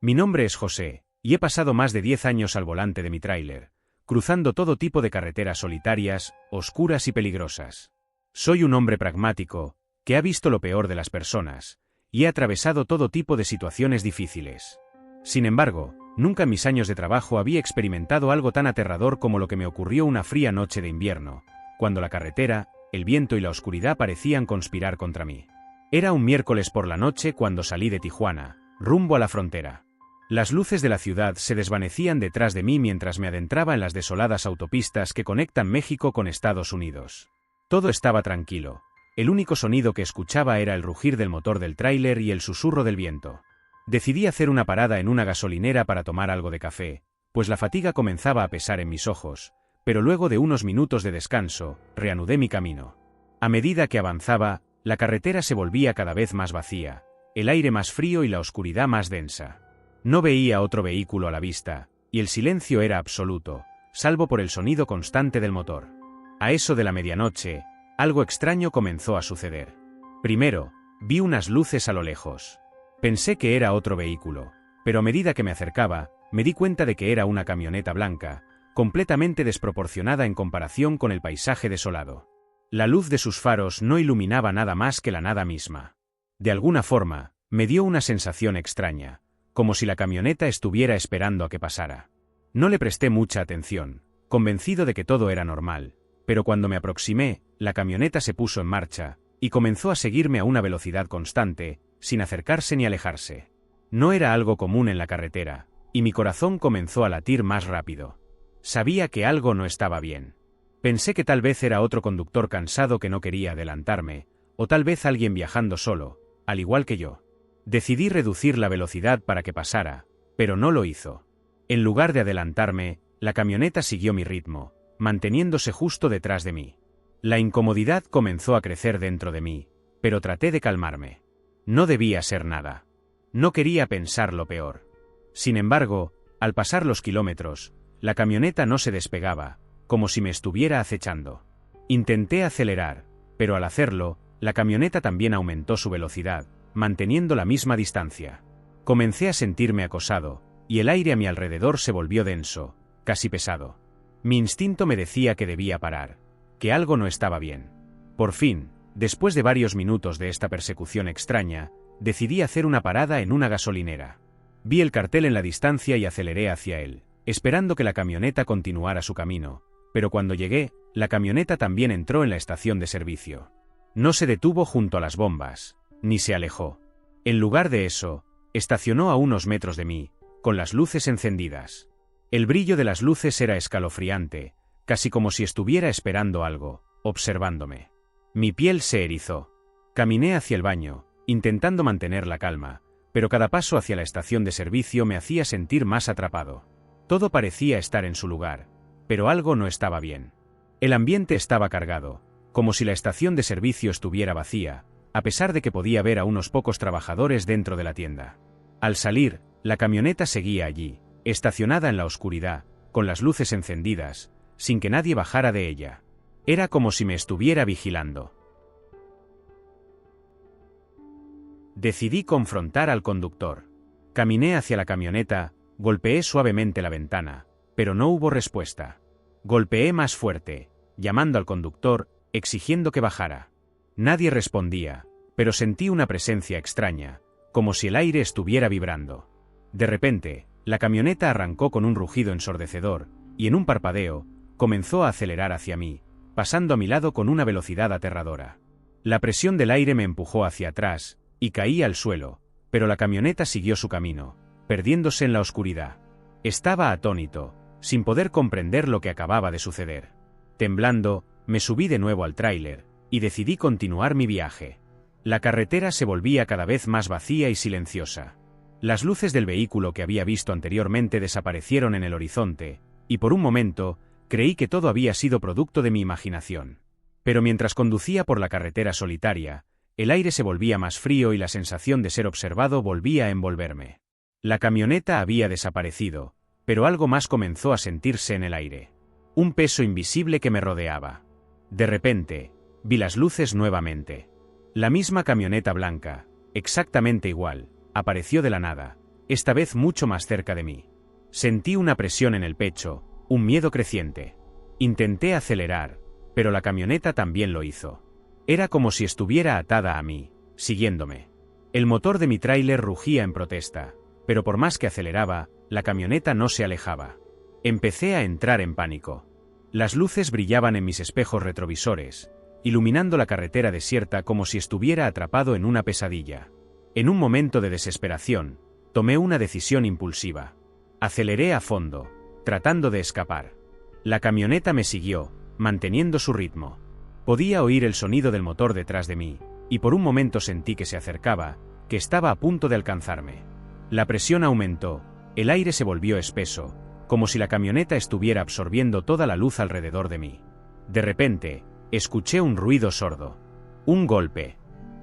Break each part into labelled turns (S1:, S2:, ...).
S1: Mi nombre es José, y he pasado más de 10 años al volante de mi tráiler, cruzando todo tipo de carreteras solitarias, oscuras y peligrosas. Soy un hombre pragmático, que ha visto lo peor de las personas, y he atravesado todo tipo de situaciones difíciles. Sin embargo, nunca en mis años de trabajo había experimentado algo tan aterrador como lo que me ocurrió una fría noche de invierno, cuando la carretera, el viento y la oscuridad parecían conspirar contra mí. Era un miércoles por la noche cuando salí de Tijuana, rumbo a la frontera. Las luces de la ciudad se desvanecían detrás de mí mientras me adentraba en las desoladas autopistas que conectan México con Estados Unidos. Todo estaba tranquilo. El único sonido que escuchaba era el rugir del motor del tráiler y el susurro del viento. Decidí hacer una parada en una gasolinera para tomar algo de café, pues la fatiga comenzaba a pesar en mis ojos, pero luego de unos minutos de descanso, reanudé mi camino. A medida que avanzaba, la carretera se volvía cada vez más vacía, el aire más frío y la oscuridad más densa. No veía otro vehículo a la vista, y el silencio era absoluto, salvo por el sonido constante del motor. A eso de la medianoche, algo extraño comenzó a suceder. Primero, vi unas luces a lo lejos. Pensé que era otro vehículo, pero a medida que me acercaba, me di cuenta de que era una camioneta blanca, completamente desproporcionada en comparación con el paisaje desolado. La luz de sus faros no iluminaba nada más que la nada misma. De alguna forma, me dio una sensación extraña, como si la camioneta estuviera esperando a que pasara. No le presté mucha atención, convencido de que todo era normal, pero cuando me aproximé, la camioneta se puso en marcha, y comenzó a seguirme a una velocidad constante, sin acercarse ni alejarse. No era algo común en la carretera, y mi corazón comenzó a latir más rápido. Sabía que algo no estaba bien. Pensé que tal vez era otro conductor cansado que no quería adelantarme, o tal vez alguien viajando solo, al igual que yo. Decidí reducir la velocidad para que pasara, pero no lo hizo. En lugar de adelantarme, la camioneta siguió mi ritmo, manteniéndose justo detrás de mí. La incomodidad comenzó a crecer dentro de mí, pero traté de calmarme. No debía hacer nada. No quería pensar lo peor. Sin embargo, al pasar los kilómetros, la camioneta no se despegaba, como si me estuviera acechando. Intenté acelerar, pero al hacerlo, la camioneta también aumentó su velocidad, manteniendo la misma distancia. Comencé a sentirme acosado, y el aire a mi alrededor se volvió denso, casi pesado. Mi instinto me decía que debía parar, que algo no estaba bien. Por fin, después de varios minutos de esta persecución extraña, decidí hacer una parada en una gasolinera. Vi el cartel en la distancia y aceleré hacia él, esperando que la camioneta continuara su camino, pero cuando llegué, la camioneta también entró en la estación de servicio. No se detuvo junto a las bombas, ni se alejó. En lugar de eso, estacionó a unos metros de mí, con las luces encendidas. El brillo de las luces era escalofriante, casi como si estuviera esperando algo, observándome. Mi piel se erizó. Caminé hacia el baño, intentando mantener la calma, pero cada paso hacia la estación de servicio me hacía sentir más atrapado. Todo parecía estar en su lugar, pero algo no estaba bien. El ambiente estaba cargado, como si la estación de servicio estuviera vacía, a pesar de que podía ver a unos pocos trabajadores dentro de la tienda. Al salir, la camioneta seguía allí, estacionada en la oscuridad, con las luces encendidas, sin que nadie bajara de ella. Era como si me estuviera vigilando. Decidí confrontar al conductor. Caminé hacia la camioneta, golpeé suavemente la ventana, pero no hubo respuesta. Golpeé más fuerte, llamando al conductor, exigiendo que bajara. Nadie respondía, pero sentí una presencia extraña, como si el aire estuviera vibrando. De repente, la camioneta arrancó con un rugido ensordecedor, y en un parpadeo, comenzó a acelerar hacia mí, pasando a mi lado con una velocidad aterradora. La presión del aire me empujó hacia atrás, y caí al suelo, pero la camioneta siguió su camino, perdiéndose en la oscuridad. Estaba atónito, sin poder comprender lo que acababa de suceder. Temblando, me subí de nuevo al tráiler, y decidí continuar mi viaje. La carretera se volvía cada vez más vacía y silenciosa. Las luces del vehículo que había visto anteriormente desaparecieron en el horizonte, y por un momento, creí que todo había sido producto de mi imaginación. Pero mientras conducía por la carretera solitaria, el aire se volvía más frío y la sensación de ser observado volvía a envolverme. La camioneta había desaparecido, pero algo más comenzó a sentirse en el aire. Un peso invisible que me rodeaba. De repente, vi las luces nuevamente. La misma camioneta blanca, exactamente igual, apareció de la nada, esta vez mucho más cerca de mí. Sentí una presión en el pecho, un miedo creciente. Intenté acelerar, pero la camioneta también lo hizo. Era como si estuviera atada a mí, siguiéndome. El motor de mi tráiler rugía en protesta, pero por más que aceleraba, la camioneta no se alejaba. Empecé a entrar en pánico. Las luces brillaban en mis espejos retrovisores, iluminando la carretera desierta como si estuviera atrapado en una pesadilla. En un momento de desesperación, tomé una decisión impulsiva. Aceleré a fondo, tratando de escapar. La camioneta me siguió, manteniendo su ritmo. Podía oír el sonido del motor detrás de mí, y por un momento sentí que se acercaba, que estaba a punto de alcanzarme. La presión aumentó, el aire se volvió espeso, como si la camioneta estuviera absorbiendo toda la luz alrededor de mí. De repente, escuché un ruido sordo. Un golpe.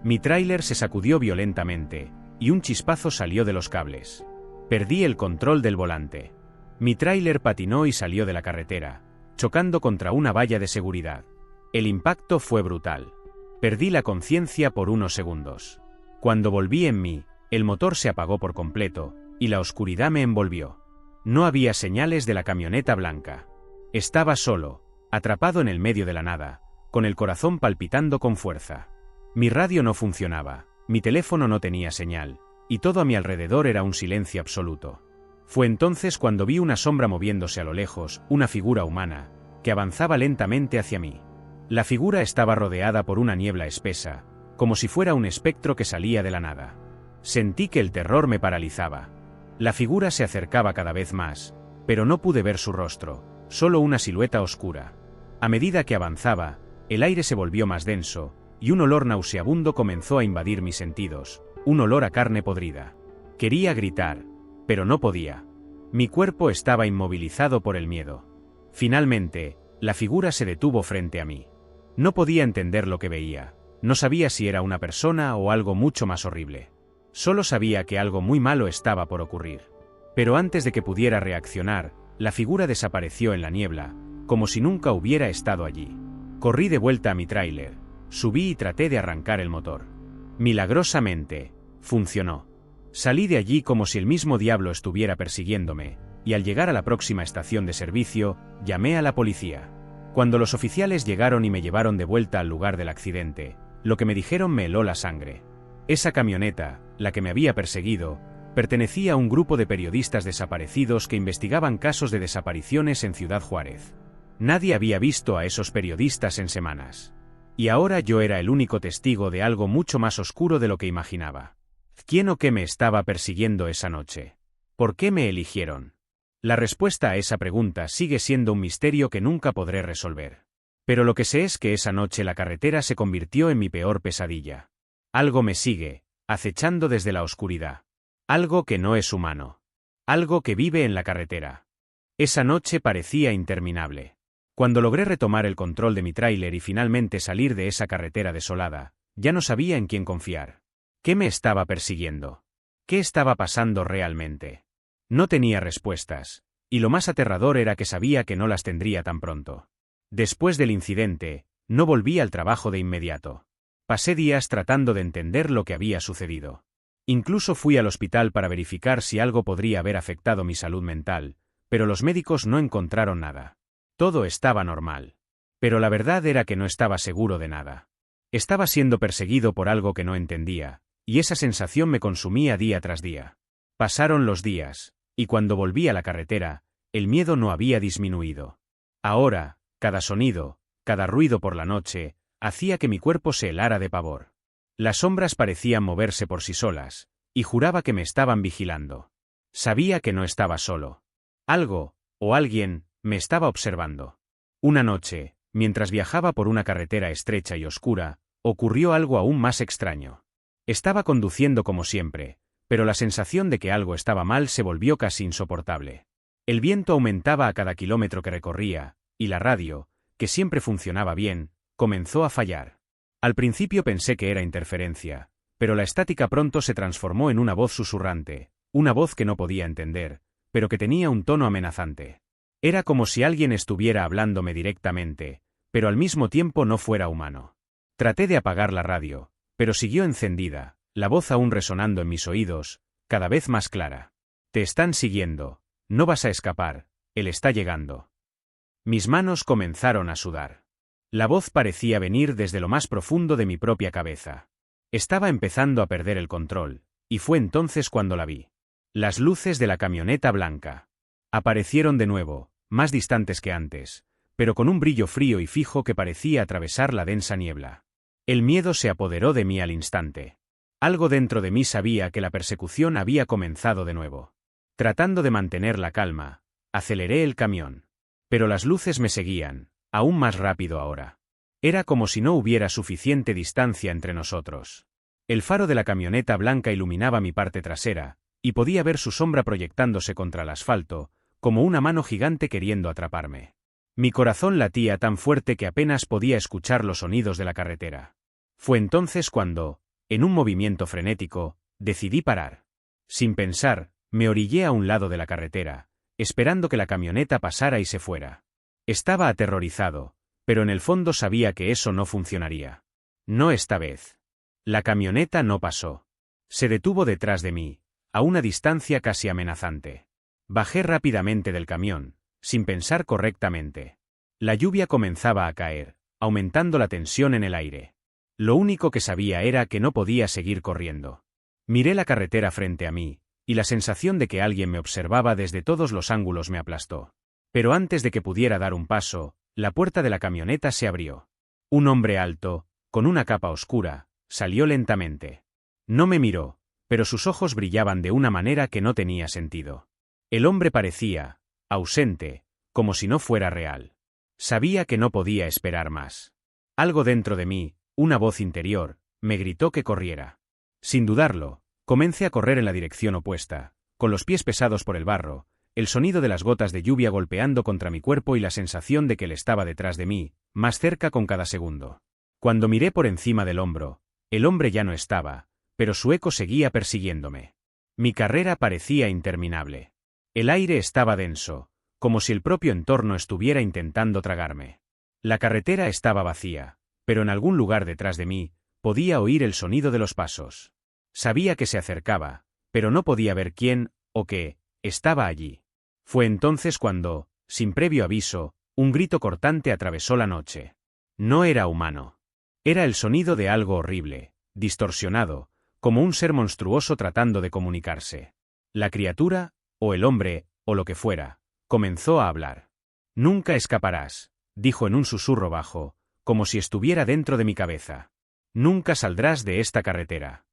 S1: Mi tráiler se sacudió violentamente, y un chispazo salió de los cables. Perdí el control del volante. Mi tráiler patinó y salió de la carretera, chocando contra una valla de seguridad. El impacto fue brutal. Perdí la conciencia por unos segundos. Cuando volví en mí, el motor se apagó por completo, y la oscuridad me envolvió. No había señales de la camioneta blanca. Estaba solo, atrapado en el medio de la nada, con el corazón palpitando con fuerza. Mi radio no funcionaba, mi teléfono no tenía señal, y todo a mi alrededor era un silencio absoluto. Fue entonces cuando vi una sombra moviéndose a lo lejos, una figura humana, que avanzaba lentamente hacia mí. La figura estaba rodeada por una niebla espesa, como si fuera un espectro que salía de la nada. Sentí que el terror me paralizaba. La figura se acercaba cada vez más, pero no pude ver su rostro, solo una silueta oscura. A medida que avanzaba, el aire se volvió más denso, y un olor nauseabundo comenzó a invadir mis sentidos, un olor a carne podrida. Quería gritar, pero no podía. Mi cuerpo estaba inmovilizado por el miedo. Finalmente, la figura se detuvo frente a mí. No podía entender lo que veía, no sabía si era una persona o algo mucho más horrible. Solo sabía que algo muy malo estaba por ocurrir. Pero antes de que pudiera reaccionar, la figura desapareció en la niebla, como si nunca hubiera estado allí. Corrí de vuelta a mi tráiler, subí y traté de arrancar el motor. Milagrosamente, funcionó. Salí de allí como si el mismo diablo estuviera persiguiéndome, y al llegar a la próxima estación de servicio, llamé a la policía. Cuando los oficiales llegaron y me llevaron de vuelta al lugar del accidente, lo que me dijeron me heló la sangre. Esa camioneta, la que me había perseguido, pertenecía a un grupo de periodistas desaparecidos que investigaban casos de desapariciones en Ciudad Juárez. Nadie había visto a esos periodistas en semanas. Y ahora yo era el único testigo de algo mucho más oscuro de lo que imaginaba. ¿Quién o qué me estaba persiguiendo esa noche? ¿Por qué me eligieron? La respuesta a esa pregunta sigue siendo un misterio que nunca podré resolver. Pero lo que sé es que esa noche la carretera se convirtió en mi peor pesadilla. Algo me sigue, acechando desde la oscuridad. Algo que no es humano. Algo que vive en la carretera. Esa noche parecía interminable. Cuando logré retomar el control de mi tráiler y finalmente salir de esa carretera desolada, ya no sabía en quién confiar. ¿Qué me estaba persiguiendo? ¿Qué estaba pasando realmente? No tenía respuestas, y lo más aterrador era que sabía que no las tendría tan pronto. Después del incidente, no volví al trabajo de inmediato. Pasé días tratando de entender lo que había sucedido. Incluso fui al hospital para verificar si algo podría haber afectado mi salud mental, pero los médicos no encontraron nada. Todo estaba normal. Pero la verdad era que no estaba seguro de nada. Estaba siendo perseguido por algo que no entendía, y esa sensación me consumía día tras día. Pasaron los días, y cuando volví a la carretera, el miedo no había disminuido. Ahora, cada sonido, cada ruido por la noche, hacía que mi cuerpo se helara de pavor. Las sombras parecían moverse por sí solas, y juraba que me estaban vigilando. Sabía que no estaba solo. Algo, o alguien, me estaba observando. Una noche, mientras viajaba por una carretera estrecha y oscura, ocurrió algo aún más extraño. Estaba conduciendo como siempre, pero la sensación de que algo estaba mal se volvió casi insoportable. El viento aumentaba a cada kilómetro que recorría, y la radio, que siempre funcionaba bien, comenzó a fallar. Al principio pensé que era interferencia, pero la estática pronto se transformó en una voz susurrante, una voz que no podía entender, pero que tenía un tono amenazante. Era como si alguien estuviera hablándome directamente, pero al mismo tiempo no fuera humano. Traté de apagar la radio, pero siguió encendida, la voz aún resonando en mis oídos, cada vez más clara. Te están siguiendo. No vas a escapar. Él está llegando. Mis manos comenzaron a sudar. La voz parecía venir desde lo más profundo de mi propia cabeza. Estaba empezando a perder el control, y fue entonces cuando la vi. Las luces de la camioneta blanca aparecieron de nuevo, más distantes que antes, pero con un brillo frío y fijo que parecía atravesar la densa niebla. El miedo se apoderó de mí al instante. Algo dentro de mí sabía que la persecución había comenzado de nuevo. Tratando de mantener la calma, aceleré el camión. Pero las luces me seguían, aún más rápido ahora. Era como si no hubiera suficiente distancia entre nosotros. El faro de la camioneta blanca iluminaba mi parte trasera, y podía ver su sombra proyectándose contra el asfalto, como una mano gigante queriendo atraparme. Mi corazón latía tan fuerte que apenas podía escuchar los sonidos de la carretera. Fue entonces cuando, en un movimiento frenético, decidí parar. Sin pensar, me orillé a un lado de la carretera, esperando que la camioneta pasara y se fuera. Estaba aterrorizado, pero en el fondo sabía que eso no funcionaría. No esta vez. La camioneta no pasó. Se detuvo detrás de mí, a una distancia casi amenazante. Bajé rápidamente del camión, sin pensar correctamente. La lluvia comenzaba a caer, aumentando la tensión en el aire. Lo único que sabía era que no podía seguir corriendo. Miré la carretera frente a mí, y la sensación de que alguien me observaba desde todos los ángulos me aplastó. Pero antes de que pudiera dar un paso, la puerta de la camioneta se abrió. Un hombre alto, con una capa oscura, salió lentamente. No me miró, pero sus ojos brillaban de una manera que no tenía sentido. El hombre parecía ausente, como si no fuera real. Sabía que no podía esperar más. Algo dentro de mí, una voz interior, me gritó que corriera. Sin dudarlo, comencé a correr en la dirección opuesta, con los pies pesados por el barro, el sonido de las gotas de lluvia golpeando contra mi cuerpo y la sensación de que él estaba detrás de mí, más cerca con cada segundo. Cuando miré por encima del hombro, el hombre ya no estaba, pero su eco seguía persiguiéndome. Mi carrera parecía interminable. El aire estaba denso, como si el propio entorno estuviera intentando tragarme. La carretera estaba vacía, pero en algún lugar detrás de mí, podía oír el sonido de los pasos. Sabía que se acercaba, pero no podía ver quién, o qué, estaba allí. Fue entonces cuando, sin previo aviso, un grito cortante atravesó la noche. No era humano. Era el sonido de algo horrible, distorsionado, como un ser monstruoso tratando de comunicarse. La criatura, o el hombre, o lo que fuera, comenzó a hablar. «Nunca escaparás», dijo en un susurro bajo, como si estuviera dentro de mi cabeza. «Nunca saldrás de esta carretera».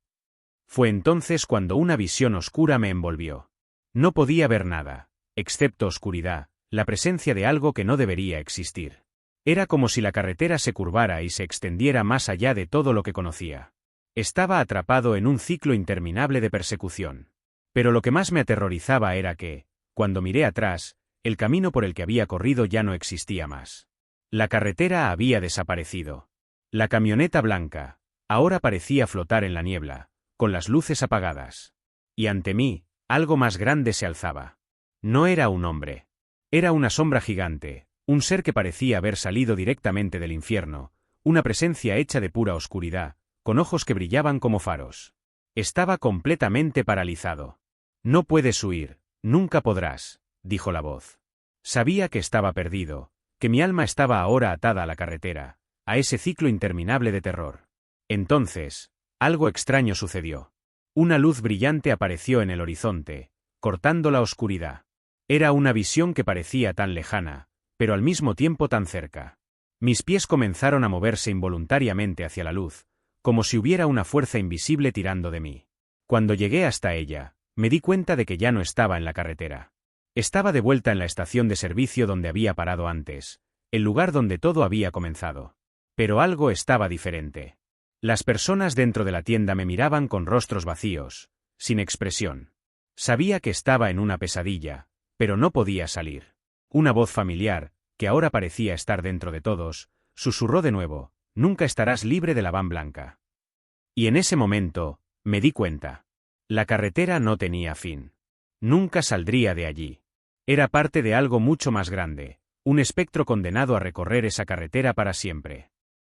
S1: Fue entonces cuando una visión oscura me envolvió. No podía ver nada, excepto oscuridad, la presencia de algo que no debería existir. Era como si la carretera se curvara y se extendiera más allá de todo lo que conocía. Estaba atrapado en un ciclo interminable de persecución. Pero lo que más me aterrorizaba era que, cuando miré atrás, el camino por el que había corrido ya no existía más. La carretera había desaparecido. La camioneta blanca, ahora parecía flotar en la niebla, con las luces apagadas. Y ante mí, algo más grande se alzaba. No era un hombre. Era una sombra gigante, un ser que parecía haber salido directamente del infierno, una presencia hecha de pura oscuridad, con ojos que brillaban como faros. Estaba completamente paralizado. «No puedes huir, nunca podrás», dijo la voz. Sabía que estaba perdido, que mi alma estaba ahora atada a la carretera, a ese ciclo interminable de terror. Entonces, algo extraño sucedió. Una luz brillante apareció en el horizonte, cortando la oscuridad. Era una visión que parecía tan lejana, pero al mismo tiempo tan cerca. Mis pies comenzaron a moverse involuntariamente hacia la luz, como si hubiera una fuerza invisible tirando de mí. Cuando llegué hasta ella, me di cuenta de que ya no estaba en la carretera. Estaba de vuelta en la estación de servicio donde había parado antes, el lugar donde todo había comenzado. Pero algo estaba diferente. Las personas dentro de la tienda me miraban con rostros vacíos, sin expresión. Sabía que estaba en una pesadilla, pero no podía salir. Una voz familiar, que ahora parecía estar dentro de todos, susurró de nuevo: «Nunca estarás libre de la van blanca». Y en ese momento, me di cuenta. La carretera no tenía fin. Nunca saldría de allí. Era parte de algo mucho más grande, un espectro condenado a recorrer esa carretera para siempre.